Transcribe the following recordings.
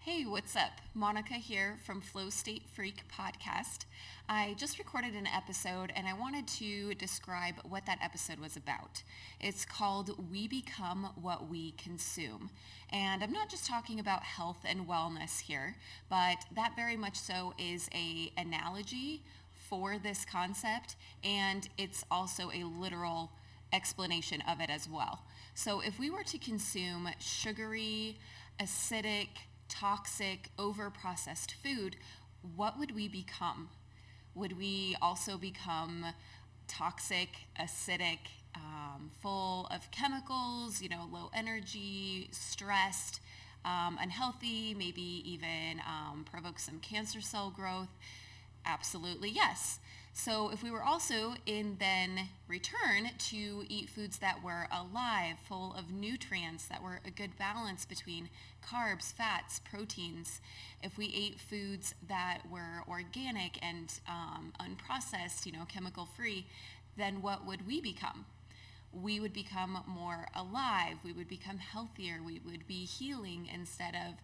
Hey, what's up? Monica here from Flow State Freak podcast. I just recorded an episode and I wanted to describe what that episode was about. It's called We Become What We Consume. And I'm not just talking about health and wellness here, but that very much so is an analogy for this concept, and it's also a literal explanation of it as well. So if we were to consume sugary, acidic, toxic, over-processed food, what would we become? Would we also become toxic, acidic, full of chemicals, low energy, stressed, unhealthy, maybe even provoke some cancer cell growth? Absolutely yes. So if we were also in then return to eat foods that were alive, full of nutrients, that were a good balance between carbs, fats, proteins, if we ate foods that were organic and unprocessed, chemical free, then what would we become? We would become more alive. We would become healthier. We would be healing instead of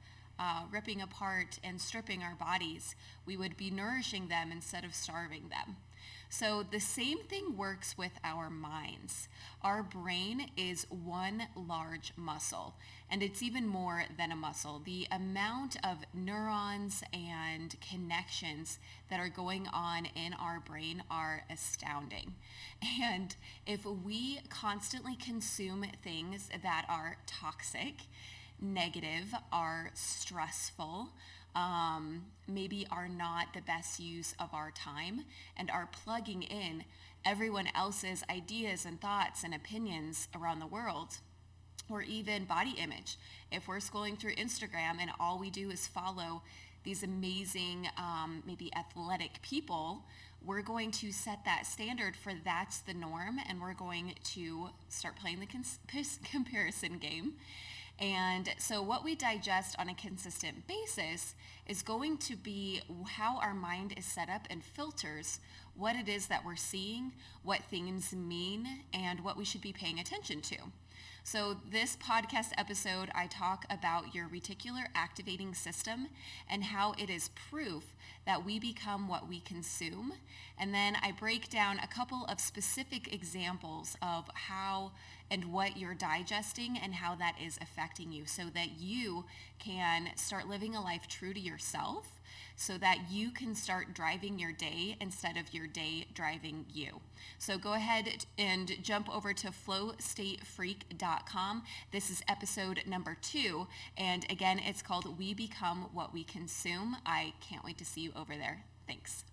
ripping apart and stripping our bodies. We would be nourishing them instead of starving them. So the same thing works with our minds. Our brain is one large muscle, and it's even more than a muscle. The amount of neurons and connections that are going on in our brain are astounding. And if we constantly consume things that are toxic, negative, are stressful, maybe are not the best use of our time, and are plugging in everyone else's ideas and thoughts and opinions around the world, or even body image. If we're scrolling through Instagram and all we do is follow these amazing, maybe athletic people, we're going to set that standard for that's the norm, and we're going to start playing the comparison game. And so what we digest on a consistent basis is going to be how our mind is set up and filters what it is that we're seeing, what things mean, and what we should be paying attention to. So this podcast episode, I talk about your reticular activating system and how it is proof that we become what we consume. And then I break down a couple of specific examples of how and what you're digesting and how that is affecting you, so that you can start living a life true to yourself, so that you can start driving your day instead of your day driving you. So go ahead and jump over to flowstatefreak.com. This is episode number 2. And again, it's called We Become What We Consume. I can't wait to see you over there. Thanks.